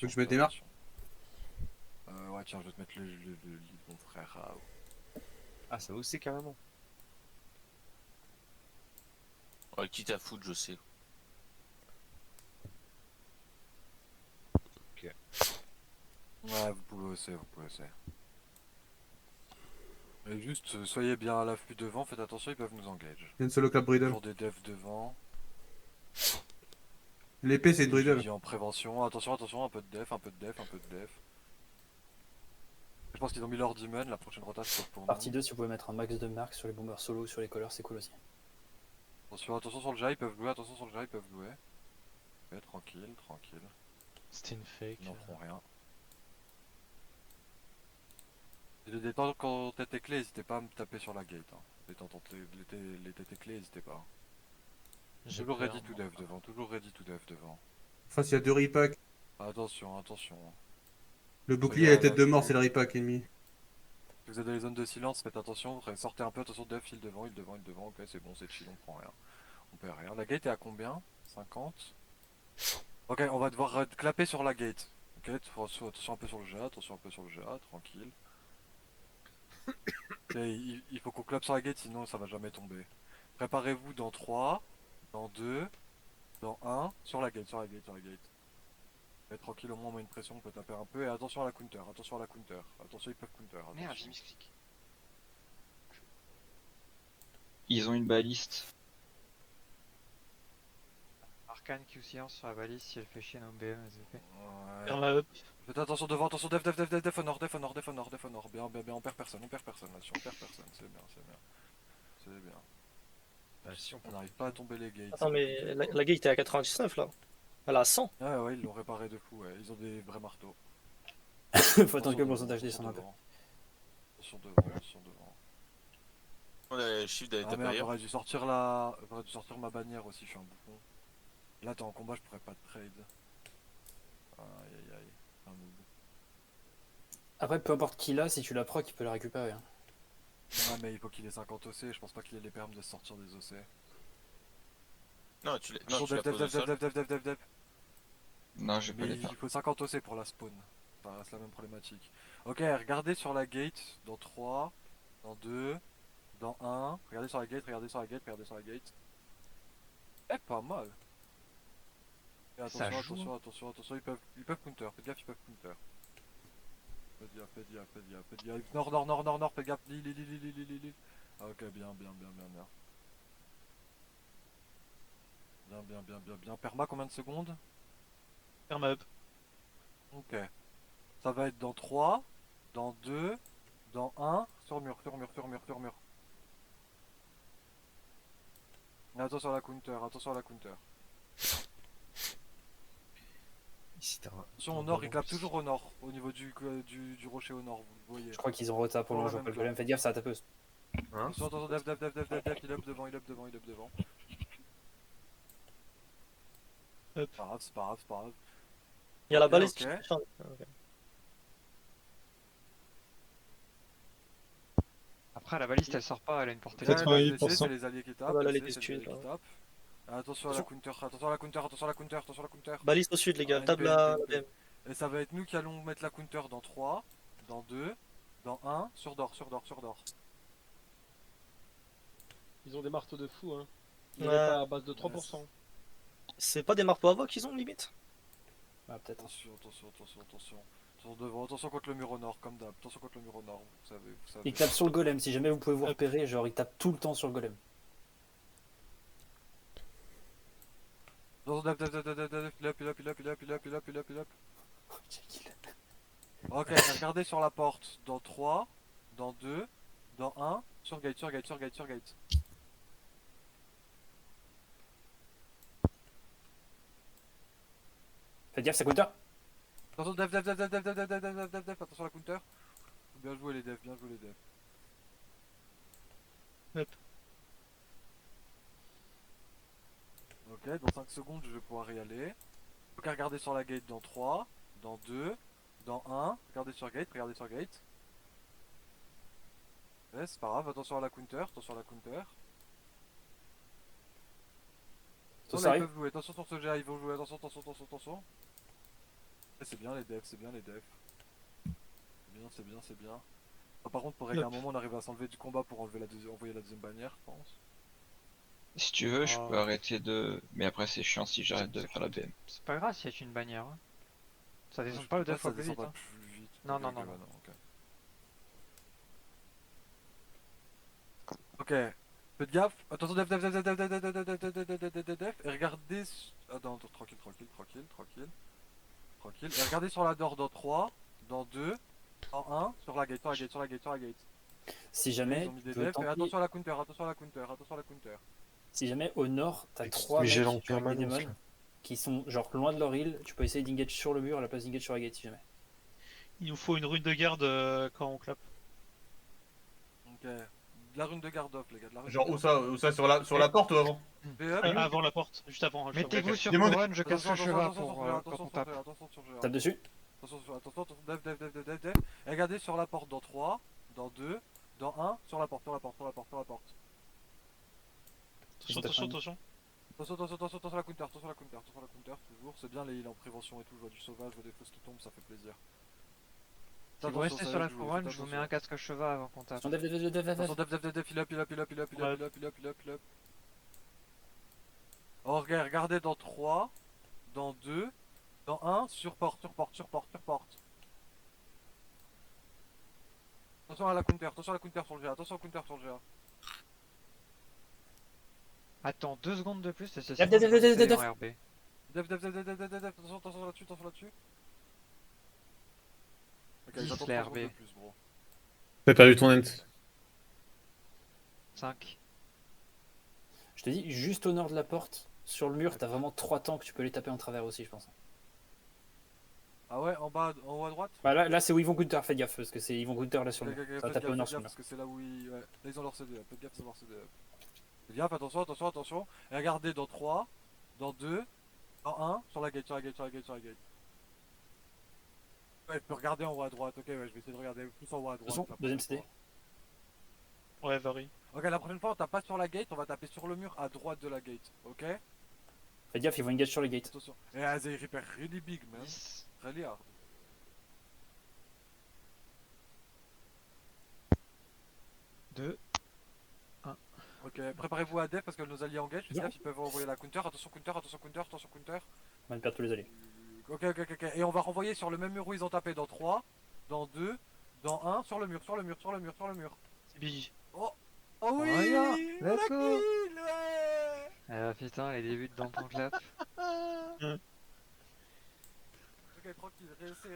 attention. Donc je me démarre. Attention. Ouais, tiens, je vais te mettre le lit de mon frère. Ah, ça aussi carrément. Ouais, quitte à foutre, je sais. Ouais, vous pouvez aussi, vous pouvez aussi. Et juste, soyez bien à l'affût devant, faites attention, ils peuvent nous engage. Il y a une solo clap Bridle. Toujours des devs devant. L'épée c'est une Je vous Bridle. dis en prévention, attention, attention, un peu de def, un peu de def, un peu de def. Je pense qu'ils ont mis leur demon, la prochaine rota c'est pour nous. Partie 2, si vous pouvez mettre un max de marques sur les bombers solo ou sur les colleurs, c'est cool aussi. Attention, attention sur le jet, ils peuvent jouer, attention sur le jet, ils peuvent jouer. Ouais, tranquille, tranquille. C'était une fake. Ils n'en feront rien. Et les temps quand t'es clé, n'hésitez pas à me taper sur la gate. Hein. Les têtes clés, n'hésitez pas. J'ai Toujours peur, ready to moi. dev devant, toujours ready to dev devant. Face il y a deux repacks. Attention, attention. Le bouclier à la tête de mort c'est le repack ennemi. Si vous êtes dans les zones de silence, faites attention, sortez un peu, attention, dev, il devant, il devant, il devant, ok c'est bon, c'est chill, on prend rien. On perd rien. La gate est à combien? 50. Ok, on va devoir clapper sur la gate. Ok, attention un peu sur le jet, attention un peu sur le jet, tranquille. Et il faut qu'on clappe sur la gate, sinon ça va jamais tomber. Préparez-vous dans 3, dans 2, dans 1, sur la gate, sur la gate, sur la gate. Et tranquille, au moins on met une pression, on peut taper un peu. Et attention à la counter, attention à la counter. Attention, ils peuvent counter. Attention. Merde, j'ai mis ce clic. Ils ont une baliste. Arcane qui ou silence sur la balise si elle fait chier un BM, SVP. Ouais. Perma up. Faites attention devant, attention, def, honor, def, honor, def, honor, def, honor. Bien, bien, bien, on perd personne là-dessus, on perd personne, c'est bien, c'est bien. C'est bien. Bah, si on On n'arrive pas à tomber les gates. Attends, mais la gate est à 99 là. Elle est à 100. Ouais, ouais, ils l'ont réparé de fou, ouais. Ils ont des vrais marteaux. Faut attendre que le pourcentage descende un peu. Attention devant, attention devant. On a le shift d'aller Ah taper merde, ailleurs. j'aurais dû sortir ma bannière aussi, je suis un bouffon. Là, t'es en combat, je pourrais pas te trade. Aïe aïe aïe, un noob. Après, peu importe qui l'a, si tu la proc, il peut la récupérer. Hein. Ah, mais il faut qu'il ait 50 OC, je pense pas qu'il ait les permes de se sortir des OC. Non, tu la Attention, poses au sol. dev. Non, j'ai pas Mais les il faire. faut 50 OC pour la spawn. Ça reste la même problématique. Ok, regardez sur la gate dans 3, dans 2, dans 1. Regardez sur la gate, regardez sur la gate, regardez sur la gate. Eh, pas mal. Et attention, Ça joue. attention, ils peuvent counter. Faites gaffe, ils peuvent counter. Faites gaffe. Nord, faites gaffe. Li. Ah, ok, bien. Bien. Perma, combien de secondes? Perma up. Ok. Ça va être dans 3, dans 2, dans 1, sur mur. Et attention à la counter. Ici, t'as un. Attention au nord, il clappe toujours au nord, au niveau du rocher au nord, vous le voyez. Je crois qu'ils ont rota pour Oh, le la jour. même Le golem, faites gaffe, ça a tapeuse. Hein? Attention, dev, il up devant. Hop. C'est pas grave. Il y a la Ok, baliste. ok. Ok. Après, la baliste elle sort pas, elle a une portée. Ouais, de- 88%. c'est les alliés qui tapent. Ah bah là, c'est elle était les alliés tuée, qui là. tapent. Attention à la counter. Baliste au sud, les gars. Ah, Table NP. la BM. Et ça va être nous qui allons mettre la counter dans 3, dans 2, dans 1, sur d'or. Ils ont des marteaux de fou, hein. Ils Ouais. ouais. Pas à base de 3%. C'est pas des marteaux à voix qu'ils ont, limite? Ah, peut-être. Attention. Attention devant, attention contre le mur au nord, comme d'hab. Attention contre le mur au nord, vous savez. Il tape sur le golem, si jamais vous pouvez vous repérer, genre il tape tout le temps sur le golem. Attention, il up. Ok, regardez sur la porte. Dans 3, dans 2, dans 1, sur gate. Faites gaffe, ça counter. Attention, dev, attention à la counter. Bien joué les devs. Hop. Ok, dans 5 secondes je vais pouvoir y aller. Ok, regardez sur la gate dans 3, dans 2, dans 1. Regardez sur gate. Ouais, c'est pas grave, attention à la counter. Ça Là, ils arrive. peuvent jouer, attention sur ce jet, ils vont jouer, attention. C'est bien les devs, c'est bien les devs. C'est bien, c'est bien, c'est bien. Ah, par contre, pour régler un moment, on arrive à s'enlever du combat pour enlever envoyer la deuxième bannière, je pense. Si tu veux, je Oh. peux arrêter de. Mais après, c'est chiant si j'arrête de faire la BM. C'est pas grave s'il y a une bannière. Hein. Ça descend Je pas pense deux que fois ça plus descend vite. pas Hein. plus vite. Non, Ok, non, ok, non, ouais, non. Ok. Faites gaffe. Attention, def, def, def, def, def, def, def, def, def, def, def, def, def, def, def. Et regardez. Attends, tranquille, tranquille, tranquille, tranquille. Tranquille. Et regardez sur la door dans 3, dans 2, dans 1, sur la gate, sur la gate, sur la gate, sur la gate. Si Ils jamais, ont mis tu des peux defs. Et tenter- attention à la counter, attention à la counter, attention à la counter. si jamais au nord, t'as Avec 3 ce mecs gel en avec des permanence, démons là. qui sont genre loin de leur île, tu peux essayer d'engage sur le mur à la place d'engage sur la gate si jamais. Il nous faut une rune de garde quand on clappe. Ok. De la rune de garde off, les gars. De la rune Genre de où garde ça sur la porte ou avant? off. Avant la porte, juste avant. Juste avant. Mettez-vous sur Demandez- couronne, je casse le cheval pour quand on tape. Attention sur Géa. Tape dessus. Attention, dev, dev, dev, dev, dev, dev. Et regardez sur la porte dans 3, dans 2, dans 1, sur la porte, sur la porte, sur la porte, sur la porte. Attention, attention, attention. Attention la counter, attention la counter, attention la counter, toujours. C'est bien les heals en prévention et tout, je vois du sauvage, je vois des fausses qui tombent, ça fait plaisir. Si vous restez sur la couronne, je vous mets un casque à cheval avant qu'on tape. Attention, dev, dev, dev, dev, dev, Attention, dev. dev, dev, dev, heal up, heal up, heal up, heal up, heal up, heal up, heal up, heal up. Oh, regardez dans 3, dans 2, dans 1, sur porte, sur porte, sur porte, sur porte. Attention à la counter sur le GA, attention au counter sur le GA. Attends 2 secondes de plus et c'est Dev, dev, dev, dev, dev, dev. en RB. Dev, dev, dev, dev, dev, dev, dev, attention là-dessus, attention là-dessus. Ok, 10 j'attends la 3 secondes RB. de plus, bro. T'as perdu ton ent. 5. Je te dis, juste au nord de la porte, sur le mur, t'as vraiment 3 tanks, tu peux les taper en travers aussi, je pense. Ah ouais, en haut à droite. Bah là c'est où ils vont counter, faites gaffe, parce que c'est ils vont counter là sur le Ok, mur. ok, Ça va faites taper au gaffe, nord faites sur le gaffe, mur. parce que c'est là où ils... Ouais, là ils ont leur CD up, faites gaffe, ils ont leur CD up. Faites gaffe, attention, attention, attention. Et regardez dans 3, dans 2, dans 1, sur la gate, sur la gate, sur la gate, sur la gate. Ouais, je peux regarder en haut à droite, ok, ouais, je vais essayer de regarder plus en haut à droite. Attention, la deuxième prochaine CD. fois. Ouais, varie. Ok, la prochaine fois on tape pas sur la gate, on va taper sur le mur à droite de la gate, ok? Faites gaffe, ils vont engage sur les gates. Attention. Et they repair really big, man. 10. Really hard. Ok, préparez-vous à def parce que nos alliés engagent, faites gaffe, ils peuvent envoyer la counter, attention counter, attention counter, attention counter. On va perdre tous les alliés. Ok, ok, ok, ok. Et on va renvoyer sur le même mur où ils ont tapé dans 3, dans 2, dans 1, sur le mur, sur le mur, sur le mur, sur le mur. C'est BG. Oh oui, Voilà, on a let's go. kill, ouais. Ah putain, les débuts de Dampon Clap. Ok, tranquille,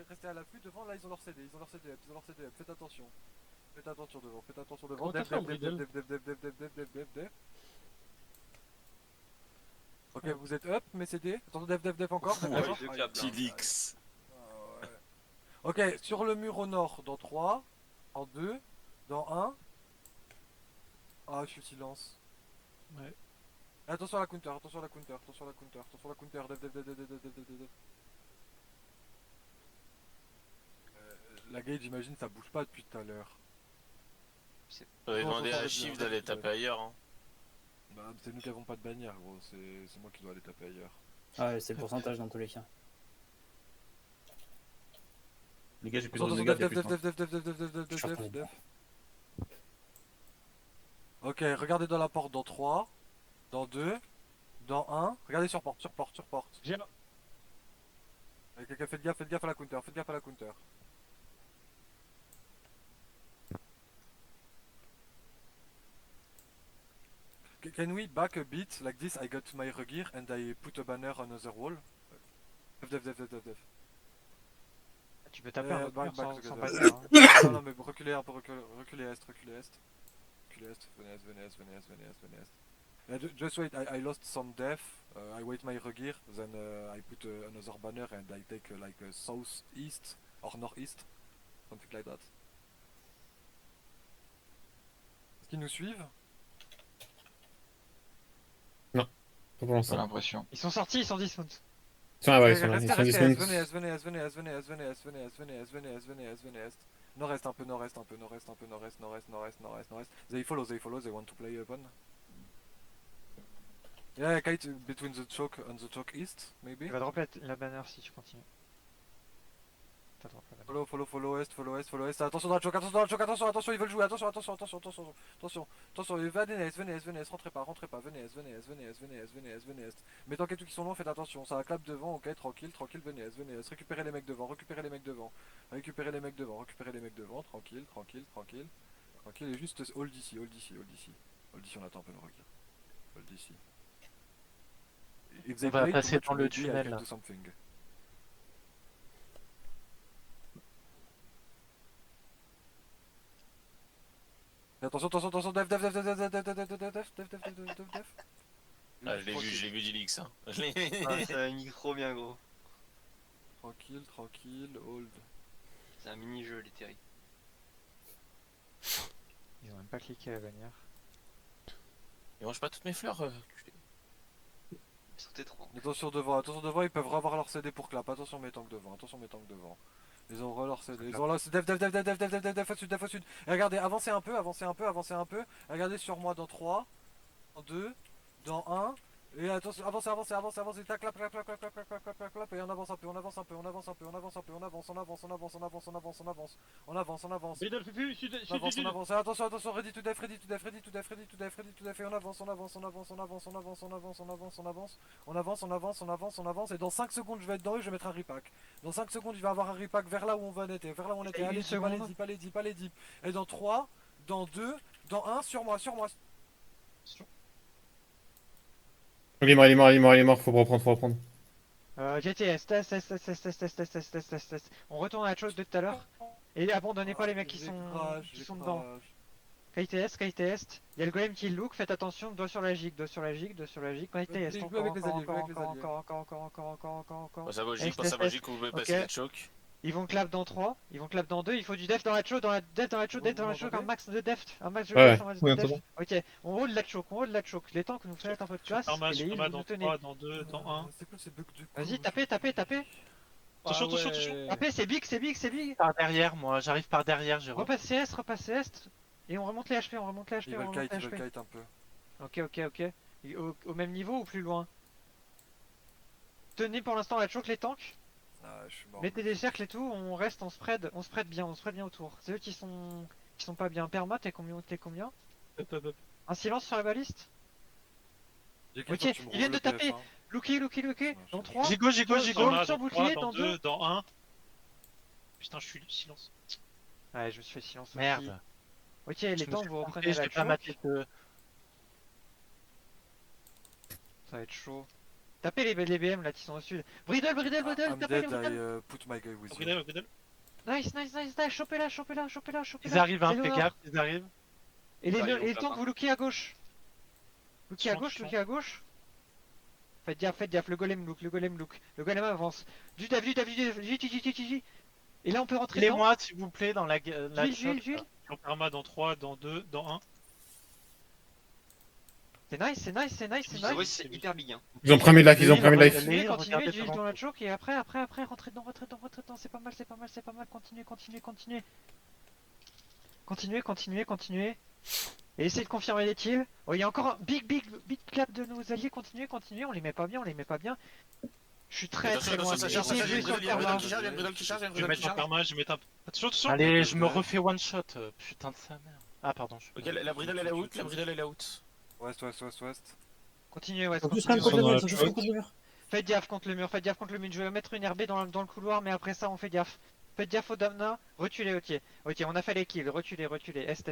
restez à l'affût, devant là ils ont leur CD, ils ont leur CD up, ils ont leur CD up, faites attention. Faites attention devant, faites attention devant. Comment t'as fait en bridle Dev. Ok, vous êtes up, mes CD. Attends, dev encore. dev, Ouais, encore. Tilix. Ah, ouais. Ok, sur le mur au nord, dans 3, en 2, dans 1. Ah, je suis silence. Ouais. Attention à la counter, attention à la counter, attention à la counter, attention à la counter, dev. La gate, j'imagine, ça bouge pas depuis tout à l'heure. J'avais Non, demandé ça, à ça, Shift ça, d'aller ça, taper ailleurs. Hein. Bah, c'est nous qui avons pas de bannière, gros, c'est moi qui dois aller taper ailleurs. Ah ouais, c'est le pourcentage dans tous les cas. Les gars, j'ai plus de Attention, dégâts. dev. Ok, regardez dans la porte dans 3, dans 2, dans 1. Regardez sur porte. J'ai Ok, faites gaffe à la counter, faites gaffe à la counter. Can we back a bit like this? I got my regear and I put a banner on another wall. Dev. Tu peux taper un autre back mur sans together. banner. Hein. Non, mais reculez un peu, reculez est. Reculez est, venez est. Just wait, I lost some death. I wait my regear, then I put another banner and I take like a southeast or northeast, something like that. Est-ce qu'ils nous suivent? Pas pour J'ai l'instant. l'impression. Ils sont sortis, ils sont dismount. Tiens, ouais, Restez, ils sont venez dismount. venez est. Nord-est un peu. They follow, they want to play upon. Yeah, kite between the choke and the choke east, maybe. Il va dropper la banner si tu continues. Follow est, follow est. Attention dans la choke, attention, ils veulent jouer. Attention. Venez est, rentrez pas. Venez est. Mais tant qu'il y a tout qui sont longs, faites attention. Ça va clap devant, ok, tranquille, venez est. Récupérez les mecs devant, récupérez les mecs devant, tranquille. Et juste hold ici. Hold ici, on attend un peu le regard. Hold ici. On va passer dans le tunnel là. Attention, def. Ah, je l'ai vu Dilix. Hein. Ah, ça a mis trop bien, gros. Tranquille, hold. C'est un mini-jeu, les terriers. Ils ont même pas cliqué à la bannière. Il mange pas toutes mes fleurs. Ils sont T3. Attention devant, ils peuvent revoir leur CD pour clap. Attention mes tanks devant. Ils ont leur CD. Ils ont leur def au sud. Et regardez, avancez un peu. Regardez sur moi dans 3, dans 2, dans 1. Et attention, avancez. Tac, clap. Et on avance un peu. On avance. Bridle Fufu, sud. On avance, attention, ready to def, et on avance, et dans 5 secondes je vais être dans eux, je vais mettre un repack. Dans 5 secondes il va avoir un repack vers là où on était, allez deep, et dans 3, dans 2, dans 1, sur moi. Il est mort, faut reprendre. GTS, test. On retourne à la chose de tout à l'heure. Et abandonnez pas les mecs qui sont dedans. KTS, il y a le golem qui look, faites attention, doigt sur la gigue, KTS, encore. Ça va gigue, vous pouvez passer la choke. Ils vont clap dans 3, ils vont clap dans 2, il faut du def dans la choke, un max de def, Ok, on roule la choke, les tanks nous faites un peu de classe, et les heals vous dans nous tenez. 3, dans 2, dans 1. C'est quoi ces bugs de Vas-y, tapez. Attention. Tapez, c'est big. Par derrière, moi, j'arrive par derrière, Jérôme. Repasse CS, et on remonte les HP, Ils veulent kite un peu. Ok. Au même niveau ou plus loin? Tenez pour l'instant la choke les tanks. Ah, je suis mort. Mettez des cercles et tout, on spread bien autour. C'est eux qui sont pas bien. Perma, t'es combien? Un silence sur la baliste. Ok, ils viennent de taper. Looky. Dans 3. Gigo. Sur bouclier, dans dans 2, 2. dans 1. Putain, je suis silence. Ouais, je me suis fait silence aussi. Merde. Ok, les tanks, vous reprenez Je la vais pas mater choke. que... Ça va être chaud. Tapez les BM là qui sont au sud. Bridle, tapez les Bridle. Put my guy with you. Bridle. Nice, chopez-la. Ils arrivent, hein, C'est fais l'honneur. gaffe, ils arrivent. Et Ils arrivent, les on tanks, tape, vous lookez à gauche. Lookez à gauche. Faites gaffe, le golem look. Le golem avance. Du def. Et là, on peut rentrer dedans. Aidez-moi, s'il vous plaît, dans la Jules. Sur Perma, dans 3, dans 2, dans 1. C'est nice. Ah C'est hyper big. Hein. Ils ont pris mid life. Continuez, regardez Jules devant. dans la choke et après, rentrez dedans. C'est pas mal. Continuez. Et essayez de confirmer les kills. Oh, il y a encore un big clap de nos alliés. Continuez. On les met pas bien. Je suis très loin. Essayez de jouer sur le Perma. Je vais mettre sur Perma, je vais mettre un. Attention. Allez, je me refais one shot. Putain de sa mère. Ah, pardon. Ok, la bridle elle est out. Ouest. Continuez, ouais. Faites gaffe contre le mur. Je vais mettre une RB dans le couloir, mais après ça, on fait gaffe. Faites gaffe au Damna. Reculez, ok, on a fait les kills. Reculez. Est.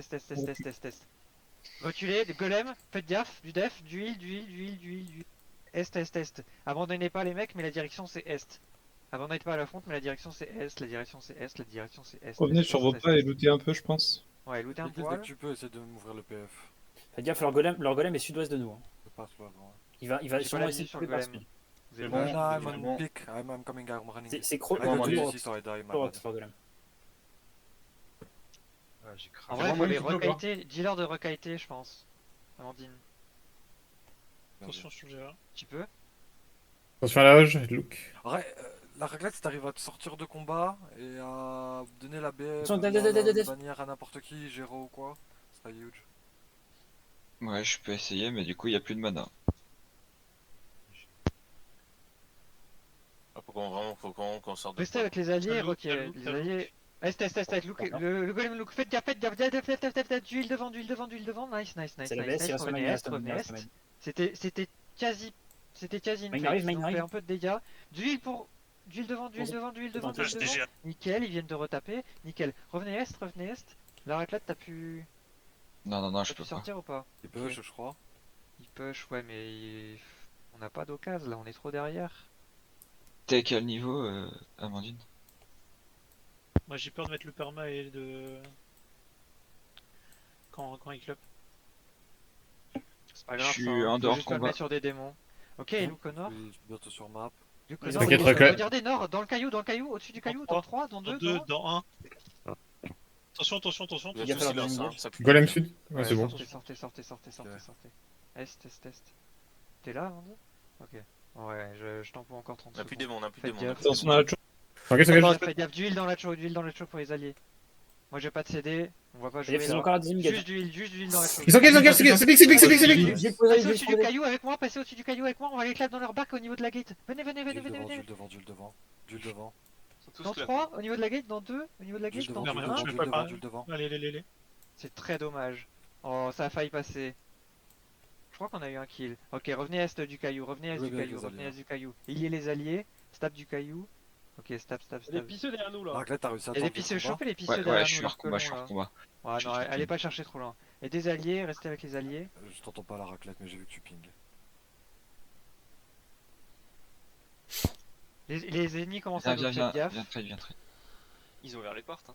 Reculez, les golems. Faites gaffe. Du def, du heal. Est. Abandonnez pas les mecs, mais la direction c'est Est. Abandonnez pas à la front, mais la direction c'est Est. Revenez sur vos pas et lootez un peu, je pense. Ouais, lootez un Dès poil. que tu peux, essayer de m'ouvrir le PF. Faites gaffe, leur golem est sud-ouest de nous. Hein. Je passe là avant. Il va J'ai pas sûrement la essayer vie de sur le couper par golem. sud. Vous êtes No, bon. I'm on pick. I'm coming, I'm running. C'est cro... I got tout you, rock, sorry, die, my tout rock, bad. leur golem. Ouais, j'ai En craqué. vrai, faut les recaiter. Dis-leur de recaiter, je pense. Amandine. Attention sur le GA. Tu peux? Attention à la hoge, look. Ouais, la réglette, c'est t'arrives à te sortir de combat et à donner la BM, Attention, la bannière à n'importe qui, Géro ou quoi, ce serait huge. Ouais, je peux essayer, mais du coup, il y a plus de mana. Faut qu'on sorte de Restez points. avec les alliés, T'as ok. le look, Les t'as le alliés. Est, look, le golem look. Faites gaffe, d'huile devant, d'huile devant, d'huile devant. Nice. C'est la baisse, il reste Revenez main, il reste est, main, il revenez reste est. main. C'était quasi. C'était quasi une Main fake. arrive, Ils main ont arrive. fait un peu de dégâts. D'huile pour. D'huile devant, d'huile devant, d'huile devant, d'huile devant. Nickel, ils viennent de retaper. Nickel. Revenez est. La raclette, t'as pu. Non, je T'as peux pu pas. sortir ou pas? Il push, je crois. Il push, ouais, mais. On n'a pas d'occasion là, on est trop derrière. T'es à quel niveau, Amandine? Moi j'ai peur de mettre le perma et de. Quand il club. C'est pas Je grave, suis ça, en faut dehors de juste pas le combat. mettre sur des démons. Ok, Luke Connor. Je suis bientôt sur map. Luke Ils Connor, ont T'inquiète, fait des- regardez Nord, dans le caillou, au-dessus du caillou, dans 3, dans Dans 2, 2, dans dans 1. Attention. Il y a Gaffe tout à leur silence, deuxième hein. Ça pue Golem bien. sud. Ouais, c'est bon. Sortez. Est. T'es là, Amandine? Ok. Ouais, je t'en peux encore 30 On a plus de secondes. démons, on a plus de Faites démons. on a gaffe. plus de Attention démons. à la chose. T'inquiète. Faites gaffe, d'huile dans la choke pour les alliés. Moi j'ai pas de CD, on va pas jouer Ils sont là. encore à 10 000 gaz. Juste d'huile dans la choke. Ils sont c'est pique. Passez au-dessus du caillou avec moi, on va les clap dans leur bac au niveau de la gate. Venez. D'huile devant. Dans 3, au niveau de la gate, dans 2, au niveau de la gate, D'huile dans devant, Non, mais 1. je peux pas. d'huile devant. Allez. C'est très dommage. Oh, ça a failli passer. Je crois qu'on a eu un kill. Ok, revenez est du caillou, revenez Jouez est du bien caillou, les revenez alliés. est du caillou. Il y a les alliés, stab du caillou. Ok, stab. Il y a des pisseux derrière nous là. Raclette, t'as réussi à Il y a des tenter le pisseux, combat. chopez les pisseux Ouais, derrière je nous, suis leurs hors combat, je suis colons, hors combat. là. Ouais, non, allez pas chercher trop loin. Et des alliés, restez avec les alliés. Je t'entends pas la raclette, mais j'ai vu que tu ping. Les ennemis commencent à Viens, nous faire gaffe. viens trade. Ils ont ouvert les portes.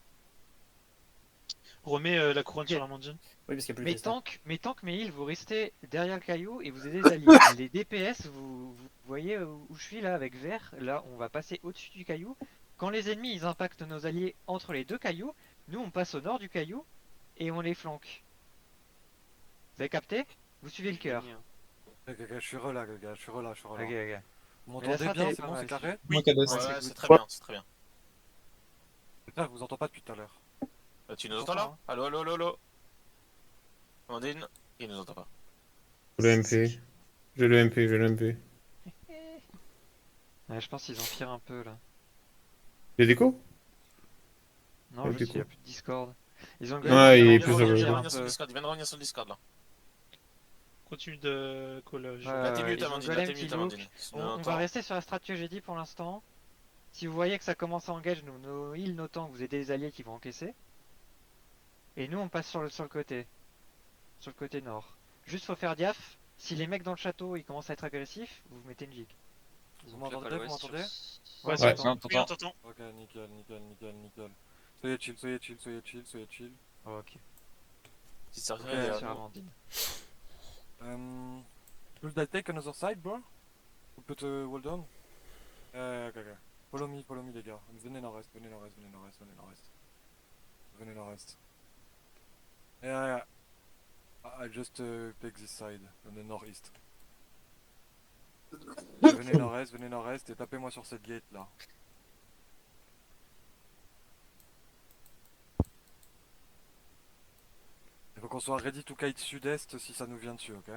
Remets la couronne Ok. sur Amandine. Oui, parce qu'il y a plus de Mais destin. tank, mais heal, vous restez derrière le caillou et vous aidez les alliés. Les DPS, vous voyez où je suis là avec vert. Là, on va passer au-dessus du caillou. Quand les ennemis ils impactent nos alliés entre les deux cailloux, nous on passe au nord du caillou et on les flanque. Vous avez capté? Vous suivez le cœur. Ok, je suis relâ, les gars, je suis relâ. Ok. Vous Mais la m'entendez strat, elle bien, est c'est pas bon, mal, c'est carré? Moi, Cades. Ouais, c'est très bien. Putain, je vous entends pas depuis tout à l'heure. Tu nous entends là? Allo. Amandine, il nous entend pas. Le MP. J'ai le MP. Ouais, je pense qu'ils en firent un peu là. Il y a des déco? Non, Ouais, juste t'es il y a cool. plus de Discord. Ils ont Ouais, il est Il plus vient sur de le- revenir sur le Discord, il vient de revenir sur le Discord là. Continue de call. Là t'es mute ils ont Amandine, golem là t'es qui mute look. Amandine. On va rester sur la strat que j'ai dit pour l'instant. Si vous voyez que ça commence à engage, nos heals, nos tanks, vous aidez les alliés qui vont encaisser. Et nous on passe sur le côté. Sur le côté nord. Juste faut faire gaffe. Si les mecs dans le château ils commencent à être agressifs, vous mettez une jig. Vous m'entendez? Ouais, Ouais. oui, on t'entend. Ok, nickel. Soyez chill. Oh, ok. Si ça revient Ok, derrière Sur nous. Amandine. Should I take another side, bro? Ou put wall down? Ok. Follow me, les gars. Venez nord-est. Yeah. I just take this side, on the northeast. Venez nord-est et tapez-moi sur cette gate là. Il faut qu'on soit ready to kite sud-est si ça nous vient dessus, ok?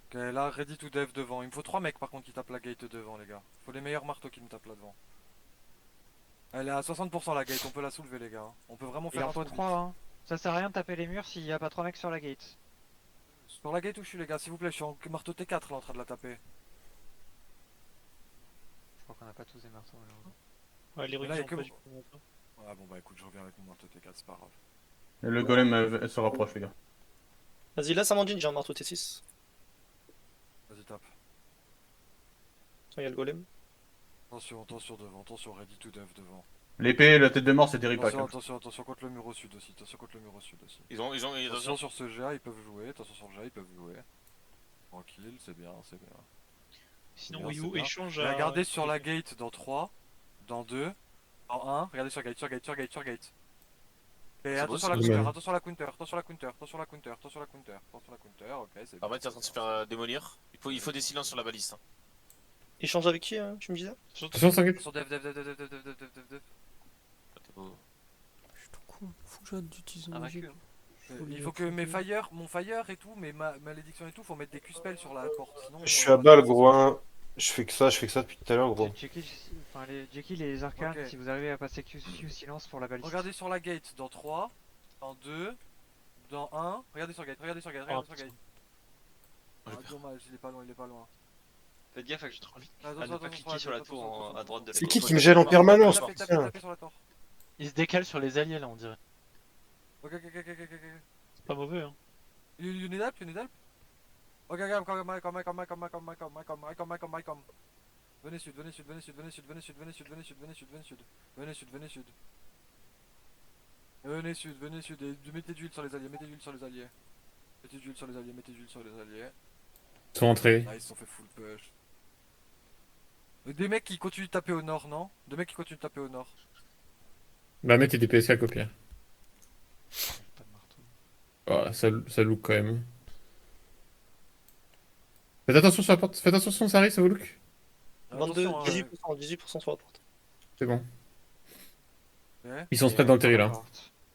Ok, là, ready to dev devant. Il me faut 3 mecs par contre qui tapent la gate devant, les gars. Il faut les meilleurs marteaux qui me tapent là devant. Elle est à 60% la gate, on peut la soulever, les gars. On peut vraiment Il faire en un faut truc 3 hein. Ça sert à rien de taper les murs s'il n'y a pas 3 mecs sur la gate. Sur la gate où je suis, les gars, s'il vous plaît, je suis en marteau T4 là en train de la taper. Je crois qu'on a pas tous des marteaux malheureusement. Ouais, les Mais là, rues y a sont que pas vous. du coup. Ouais, bon, bah écoute, je reviens avec mon marteau T4, c'est pas grave. Et le golem se rapproche, les gars. Vas-y, laisse Amandine, j'ai un marteau T6. Vas-y, tape. Il y a le golem. Attention devant, attention, ready to dev devant. L'épée, la tête de mort, c'est terrible. Attention contre le mur au sud aussi, Ils ont Attention sur ce GA, ils peuvent jouer, Tranquille, c'est bien. Sinon, bien, Wii c'est U bien. échange Et à. regardez sur la gate dans 3, dans 2, en 1, regardez sur gate. Et C'est attention beau, à c'est la beau. counter, attention à la counter, ok, c'est En bien. fait, t'es en train de se faire démolir. Il faut des silences sur la baliste. hein. Échange avec qui, tu me disais? Attention, 5 Attention dev. T'es beau. Faut que j'arrête d'utiliser Un magique. vacuum. Il faut que mon fire et tout, mes malédictions et tout, faut mettre des Q-spells sur la porte. Sinon, Je suis à balle, gros. Hein. Je fais que ça depuis tout à l'heure, gros. Jekyll et les arcanes, Ok. si vous arrivez à passer Q silence pour la baliste. Regardez sur la gate dans 3, dans 2, dans 1. Regardez sur gate, regardez sur gate, regardez sur gate. Ah, dommage, il est pas loin, il est pas loin. Faites gaffe à ne Attention, pas cliquer sur la tour à droite de la C'est tour. qui me gèle en permanence, Tapez putain. sur la tour. Il se décale sur les alliés là, on dirait. Ok. C'est pas mauvais, hein. You need help, you need help? Ok, come. Venez sud. Venez sud. Et mettez d'huile sur les alliés, Ils sont rentrés. Ah, ils se sont fait full push. Des mecs qui continuent de taper au nord, non? Des mecs qui continuent de taper au nord. Bah, mettez des PSK au pire. Pas de marteau. Oh, ça look quand même. Faites attention sur la porte. Faites attention, ça arrive, ça vous look. 22, Attention, 18% sur la porte. C'est bon. Ouais. Ils sont spread dans le terrier là.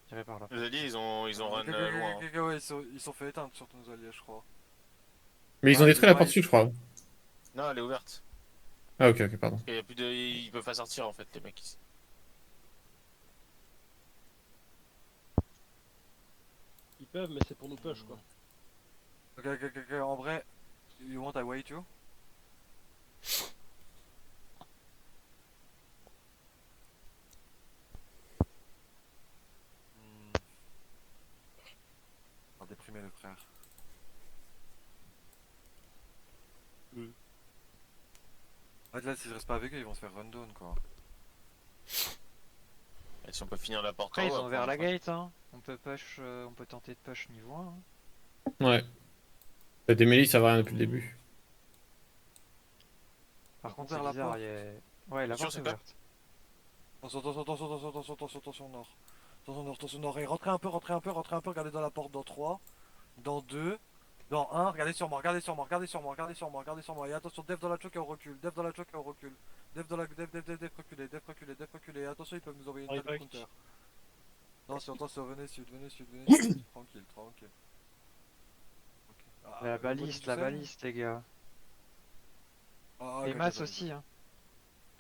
Tirez par là. Les alliés, ils ont run loin. hein. Ouais, ils sont fait éteindre surtout nos alliés, je crois. Mais ils ont détruit la porte sud, je crois. Non, elle est ouverte. Ah, ok, pardon. Il y a plus de... Ils peuvent pas sortir en fait, les mecs ici. Ils peuvent, mais c'est pour nous push quoi. Ok, en vrai, you want I wait you? On va déprimer le frère. En fait là, si je reste pas avec eux, ils vont se faire run down quoi. Et si on peut finir la porte Après, en ils haut, ont ouvert la après, gate, hein. On peut tenter de push niveau 1. Hein. Ouais. Bah, des mêlés, ça va rien depuis le début. Par contre, Ouvert c'est la bizarre, porte. il y a... Ouais, la Sûr, porte est c'est pas- ouverte. Attention nord. Attention nord. Et rentrez un peu, regardez dans la porte dans 3, dans 2, dans 1, regardez sur moi. Et attention, Dev dans la choke et on recule. Dev reculez. Et attention, ils peuvent nous envoyer une Arrive table avec. counter. Attention, venez sud. Tranquille. Ok. Ah, La bonne baliste, douceur. les gars. Ah, Et ok, Mas ok, aussi, hein.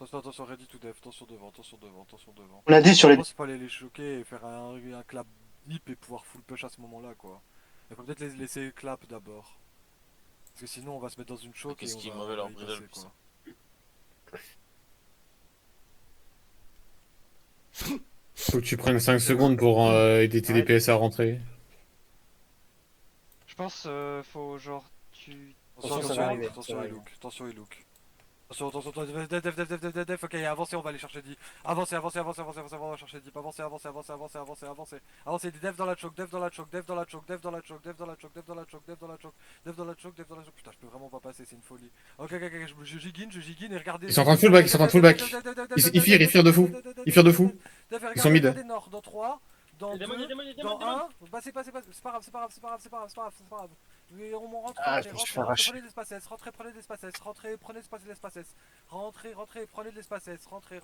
Attention, ready to dev, attention devant. On l'a dit sur les. Je pense qu'il fallait les choquer et faire un clap deep et pouvoir full push à ce moment-là quoi. Il faut peut-être les laisser clap d'abord. Parce que sinon on va se mettre dans une choke et Qu'est-ce on qui est va mauvais leur y bridle, passer, quoi. Faut que tu prennes 5 secondes pour aider tes DPS à rentrer. Je pense faut genre tu... Attention, ça va arriver, Attention ça va et look. Attention, Dev, ok, avancez, on va aller chercher Deep. Avancez, on va chercher Deep. Avancez. Avancez, Dev dans la choke. Putain, je peux vraiment pas passer, c'est une folie. Ok, je gigue et regardez. Ils sont en train de fullback, Ils firent de fou. Ils sont mid. Regardez nord, dans 3, dans 2, dans 1. Passez. C'est pas grave. Et on rentre, Ah, je me suis fait arracher. prenez de l'espace S, rentrez, prenez de l'espace S, rentrez, prenez de l'espace S, rentrez, prenez de l'espace S, rentrez,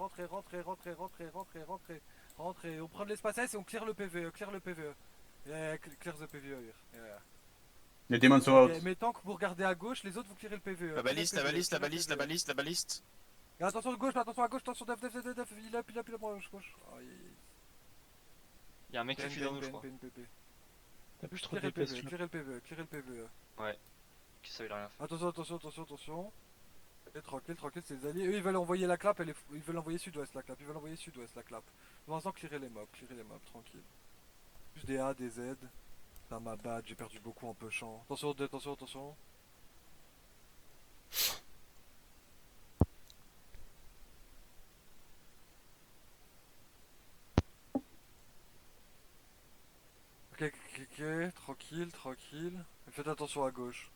on prend de l'espace S et on clear le PVE, Yeah, clear the PVE here. Yeah. Les démons sont Ok, mais tant que vous regardez à gauche, les autres vous clearez le PVE. La baliste. Et attention à gauche, attention Dev, il up, gauche. Il y a un mec qui fuit dans nous, je crois. T'as plus trop de Clearez DPS. le PVE. Qui savait rien faire. Attention. Et tranquille, c'est les alliés. Eux ils veulent envoyer la clap, ils veulent envoyer sud-ouest la clap. Pour l'instant, clearez les mobs, tranquille. Plus des A, des Z. Putain, ma bad, j'ai perdu beaucoup en pushant. Attention. Ok, tranquille. Faites attention à gauche.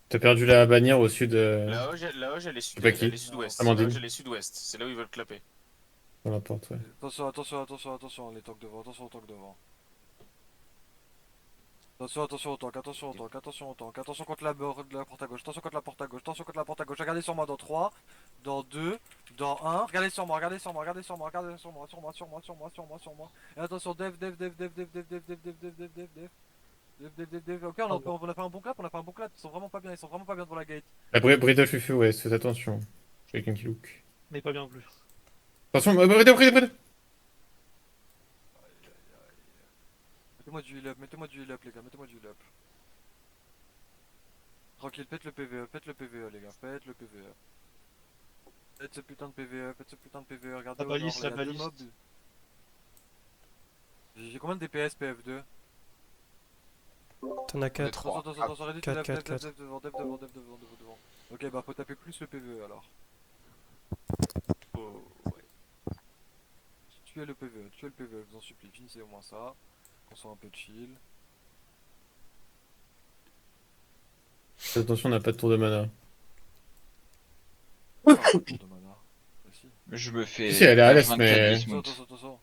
T'as perdu la bannière au sud. La Hoge, elle est sud-ouest. Amandine. Elle est sud-ouest. C'est là où ils veulent clapper. Dans la porte, ouais. Attention, les tanks devant, attention aux tanks devant. Attention, attention au tank, attention au tank, attention au tank, attention contre la porte à gauche, attention contre la porte à gauche, attention contre la porte à gauche, regardez sur moi dans 3, dans 2, dans 1, regardez sur moi, regardez sur moi, regardez sur moi, regardez sur moi, sur moi, sur moi, sur moi, sur moi, sur moi. Et attention, dev, dev, dev, dev, dev, dev, dev, dev, dev, dev, dev, dev, dev. Ok, on a fait un bon clap, on a fait un bon clap, ils sont vraiment pas bien devant la gate. La Bridle Fufu, ouais, faites attention. J'ai quelqu'un qui look. Mais pas bien plus. Attention, Bridle. Mettez-moi du heal up, les gars, mettez-moi du heal up. Tranquille, pète le PVE les gars, pète le PVE. Pète ce putain de PVE, regardez au nord, là, il y a 2 mobs. J'ai combien de DPS PF2? T'en as 4. Attention, 4. dev devant. Ok, bah faut taper plus le PVE alors. Oh, ouais. Tuez le PVE, je vous en supplie, finissez au moins ça. Qu'on soit un peu chill. Attention, on n'a pas de tour de mana. Je me fais. Si, elle est à l'est, 24 mais. dismount. Attention.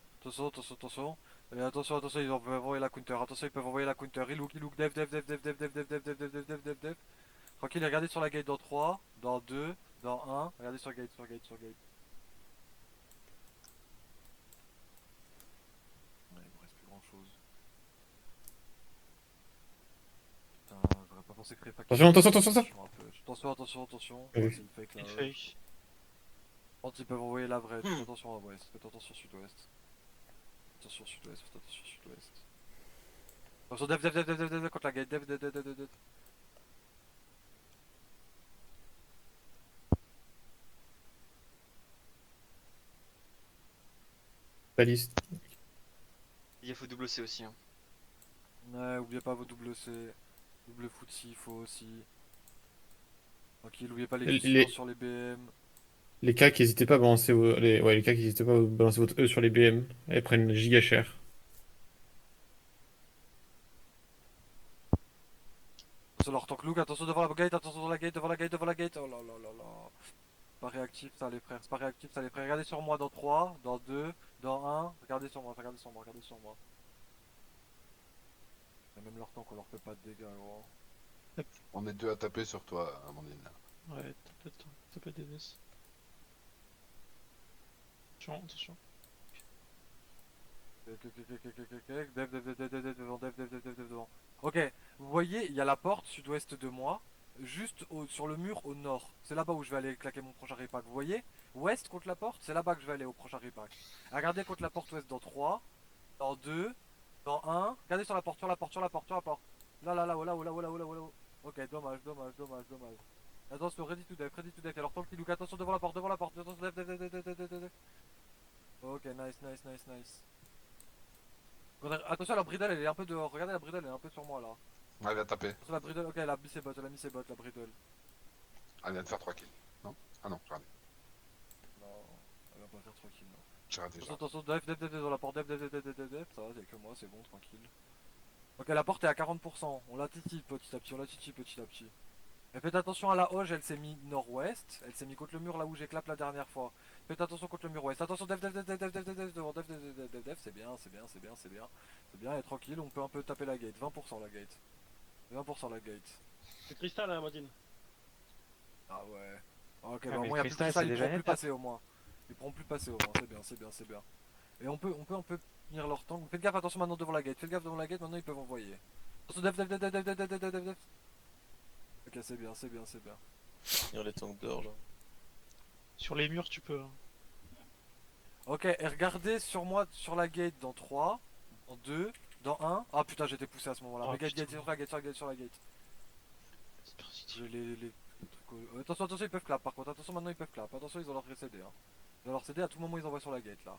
Et attention, ils peuvent envoyer la counter. Il look, dev. Tranquille, regardez sur la gate dans 3, dans 2, dans 1. Regardez sur gate. Ouais, il me reste plus grand chose. Putain, j'aurais pas pensé créer pas. Attention. Oui. Ouais, c'est une fake là. Une fake. Ils peuvent envoyer la vraie. Faites attention à ouest. Faites attention sud-ouest. Attention sud-ouest. Attention, dev contre la gate. Dev. Baliste. Il faut double C aussi. Hein. Ouais, oubliez pas vos double C. Double footsie, il faut aussi. Tranquille, oubliez pas les sur les BM. Les cas qui n'hésitaient pas à balancer les cas qui n'hésitaient pas à balancer votre E sur les BM. Elles prennent giga cher. Attention leur tank look, attention devant la gate, devant la gate. Oh là là. C'est pas réactif ça les frères, Regardez sur moi dans 3, dans 2, dans 1. Regardez sur moi. Et même leur tank, on leur fait pas de dégâts gros. On est 2 à taper sur toi, Amandine. Ouais, t'as pas des NS. Attention. Dev devant. Ok, vous voyez, il y a la porte sud-ouest de moi, juste sur le mur au nord. C'est là-bas où je vais aller claquer mon prochain repack. Vous voyez, ouest contre la porte, c'est là-bas que je vais aller au prochain repack. Regardez contre la porte ouest dans 3, dans 2, dans 1. Regardez sur la porte. Là. Ok, dommage. Attention, ready to dev. Alors tant qu'il look, attention devant la porte. Attention, dev. Ok, nice. Attention, la bridle elle est un peu dehors. Regardez, la bridle elle est un peu sur moi là. Ah, elle vient de taper. Attention, la bridle, ok, elle a mis ses bottes, la bridle. Elle vient de faire 3 kills. Non? Ah non, j'ai raté. Non, elle va pas faire 3 kills. J'ai raté. Attention, dev dans la porte, dev. Ça va, y'a que moi, c'est bon, tranquille. Ok, la porte est à 40%. On la titille petit à petit. Et faites attention à la hoge, elle s'est mis nord-ouest. Elle s'est mis contre le mur là où j'ai clap la dernière fois. Faites attention contre le mur ouest. Attention, dev. C'est bien, et tranquille, on peut un peu taper la gate. 20% la gate. C'est Cristal, hein, Amandine. Ah ouais. Ok, Ah, bon, mais moi, Cristal, ça, c'est ils déjà pourront une plus étape. passer au moins. C'est bien. Et on peut finir leur tank. Faites gaffe, attention maintenant devant la gate. Maintenant ils peuvent envoyer. Attention, dev. Ok, c'est bien. Finir les tanks dehors là. Sur les murs, tu peux. Hein. Ok, et regardez sur moi, sur la gate dans 3, dans 2, dans 1. Ah putain, j'étais poussé à ce moment-là. Oh, Mais gate, putain. sur la gate. C'est positif. Je les trucs. Attention, ils peuvent clap par contre. Attention, maintenant ils peuvent clap. Attention, ils ont leur CD. Hein. Ils ont leur CD à tout moment, ils envoient sur la gate là.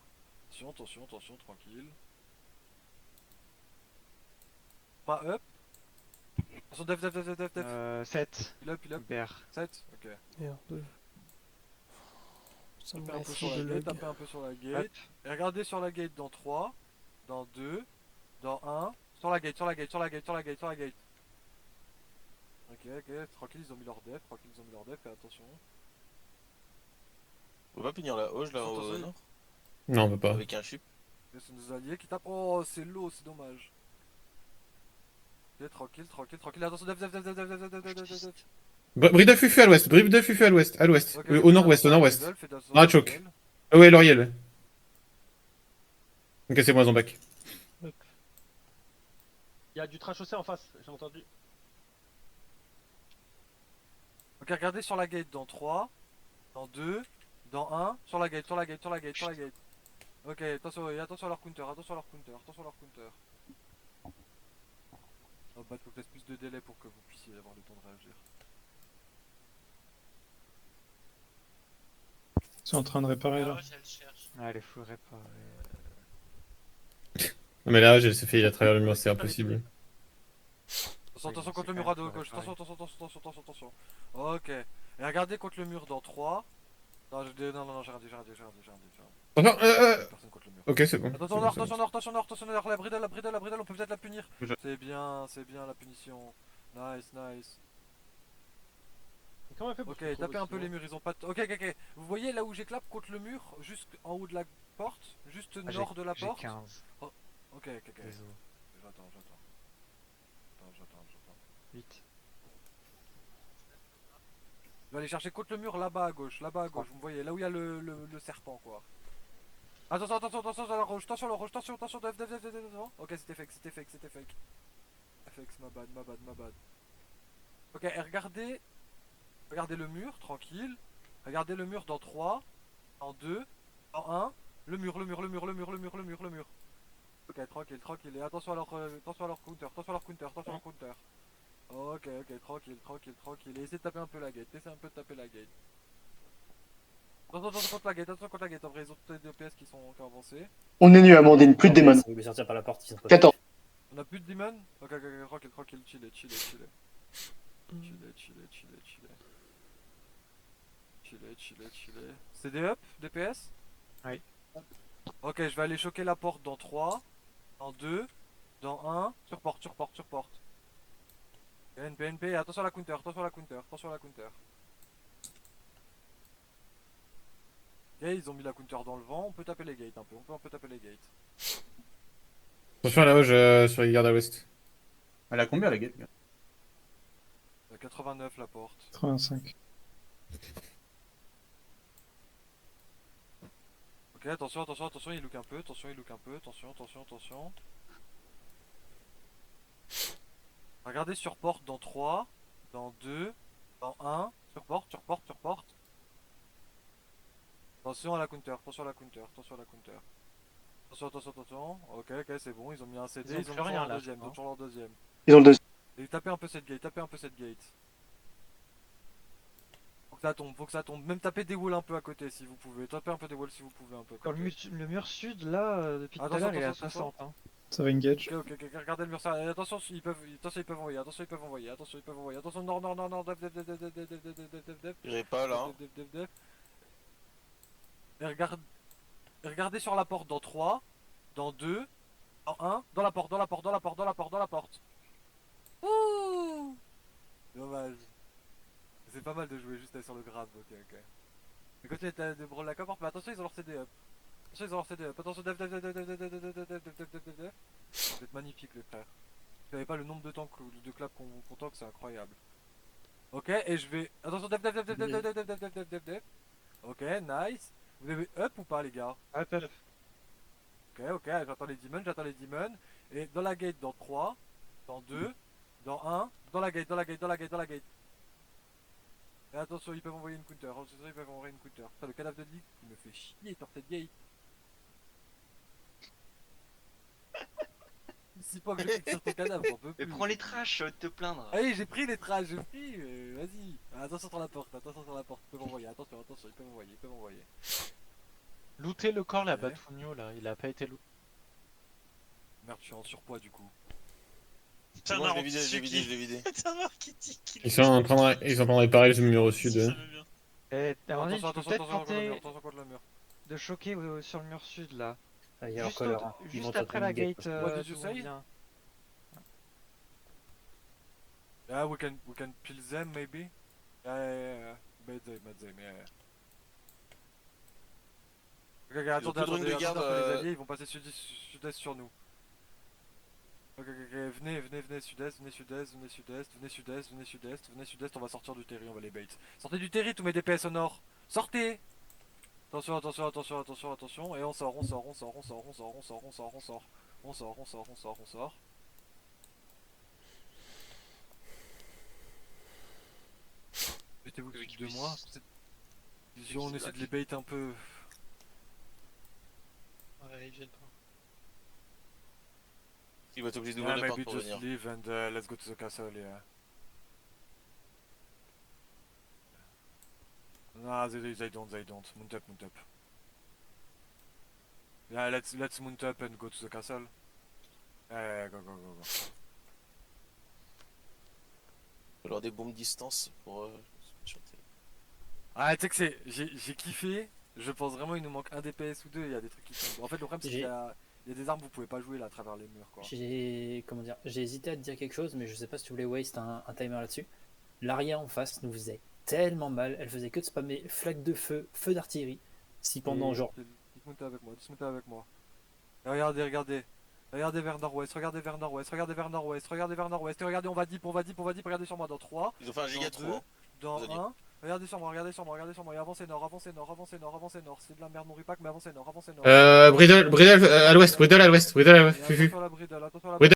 Attention, tranquille. Pas up. Attention, dev. 7. Il up. BR. 7. Ok. Merde. Ça me Tapez un peu fout sur de la lag. gate, Et regardez sur la gate dans 3, dans 2, dans 1. Sur la gate. Ok, tranquille, ils ont mis leur def, fais attention. On va pas finir la hoche là Attention, au nord Non, on peut pas. avec un chip. Ce sont des alliés qui tapent. Oh, c'est low, c'est dommage. Ok, tranquille, tranquille, tranquille. Attention, def. Bride de Fufu à l'ouest, bride de Fufu à l'ouest, Ok, au nord-ouest, au nord-ouest. Dans la choke. Ouais, Lauriel. Ok, c'est bon, ils ont back. Il y a du trash aussi en face, j'ai entendu. Ok, regardez sur la gate dans 3, dans 2, dans 1, sur la gate, sur la gate, sur la gate, sur la gate. Ok, attention, attention à leur counter, attention à leur counter, attention à leur counter. Oh bah, faut que je laisse plus de délai pour que vous puissiez avoir le temps de réagir. Ils sont en train de réparer là. Ah, les full réparés. Non, mais là, j'ai s'est fait à travers le mur, c'est impossible. Attention contre le mur à gauche, attention. Ok, et regardez contre le mur dans 3. Non, j'ai rien dit. Attends, Personne contre le mur. Ok, c'est bon. Attention nord, la bridle, on peut peut-être la punir. C'est bien la punition. Nice. Comment elle fait pour Ok, se tapez un peu retrouver, les murs, ils ont pas de... Ok. Vous voyez là où j'éclape contre le mur, juste en haut de la porte, juste nord de la porte. J'ai 15. Oh, ok. Désolé. J'attends. 8. Je vais aller chercher contre le mur là-bas à gauche, vous me voyez, là où il y a le serpent quoi. Attention à la roche, attention, def. Ok, c'était fake. FX, ma bad. Ok, et regardez le mur, tranquille. Regardez le mur dans 3, en 2, en 1. Le mur. Ok, tranquille. Et attention à leur counter, Ok, tranquille. Et essayez de taper un peu la gate, Attention contre la gate, en vrai, ils ont peut-être des PS qui ont avancé. On est nu, Amandine, plus de démons. Il veut sortir par la porte, ils sont pas. 14. On a plus de demon. Ok, tranquille, chillez. C'est des up, DPS? Oui. Ok, je vais aller choquer la porte dans 3, dans 2, dans 1, sur porte. PNP, attention à la counter. Ok, ils ont mis la counter dans le vent, on peut taper les gates un peu, Attention à la hoche sur les gardes à l'ouest. Elle a combien la gate? 89 la porte. 85. Ok, attention, il look un peu, attention. Regardez sur porte dans 3, dans 2, dans 1, sur porte. Attention à la counter. Attention. Ok, c'est bon, ils ont mis un CD, ils ont toujours leur deuxième. Ils ont le deuxième. Et tapez un peu cette gate. Faut que ça tombe. Même tapez des walls un peu à côté si vous pouvez. Tapez un peu des walls si vous pouvez un peu. Dans le mur sud, là, depuis tout à l'heure, il est à 60. Hein. Ça va engage. Ok, regardez le mur ça. Attention, ils peuvent envoyer. Attention, non, def. J'irai pas là. Def. Et regardez sur la porte dans 3, dans 2, dans 1, dans la porte. Ouh! Dommage. C'est pas mal de jouer juste sur le grab, ok. Mais continuez de brawl la porte, mais attention, ils ont leur CD up. Attention, def. Vous êtes magnifique, les frères. Vous savez pas le nombre de temps de clap qu'on tank, c'est incroyable. Ok, et je vais... Attention, def. Ok, nice. Vous avez up ou pas, les gars? Up. Ok, j'attends les demons. Et dans la gate, dans 3, dans 2, dans 1, dans la gate. Et attention, ils peuvent envoyer une counter. Putain, le cadavre de Dick, il me fait chier sur cette gate. Si pas que je clique sur ton cadavre, j'en peux plus. Mais prends les trash, te plaindre. Ah oui, j'ai pris les trash, vas-y. Attention sur la porte, ils peuvent envoyer, attention, ils peuvent envoyer. Looter le corps là-bas de Funio là, il a pas été looté. Merde, je suis en surpoids du coup. C'est bon, je l'ai vidé. Ils sont en train de réparer le mur au sud. Attention contre le mur. De choquer sur le mur sud là. Ah, il y a leur colère. Juste après la gate. What did you say? Yeah, we can kill them maybe. Yeah. Bad them, yeah. Ok, attendez, les alliés, ils vont passer sud-est sur nous. Ok, venez sud-est, venez sud-est, venez sud-est, venez sud-est, venez sud-est, venez sud-est, on va sortir du terri, on va les bait. Sortez du terri tous mes DPS au nord. Sortez. Attention, et on sort. Mettez-vous de moi. On essaie de les bait un peu. Ouais, ils viennent pas. Il va être obligé d'ouvrir les portes pour venir. Leave and let's go to the castle, yeah. Nah, they don't. Mount up. Yeah, let's mount up and go to the castle. Yeah, go. Alors des bombes distance pour chanter. Ah, tu sais que j'ai kiffé. Je pense vraiment il nous manque un DPS ou deux. Il y a des trucs qui sont. En fait, le problème c'est qu'il y a des armes vous pouvez pas jouer là à travers les murs quoi. J'ai hésité à te dire quelque chose, mais je sais pas si tu voulais waste un timer là-dessus. L'aria en face nous faisait tellement mal. Elle faisait que de spammer flaques de feu, feu d'artillerie. Si pendant genre. Dismontez avec moi. Et regardez vers nord-ouest, regardez vers nord-ouest, et regardez, on va deep, regardez sur moi dans 3. Ils ont fait un giga trou. Dans 1. Regardez sur moi, et avancez nord, c'est de la merde mon repack, mais avancez nord. Bridle à l'ouest, Fufu. Attention à la bridle.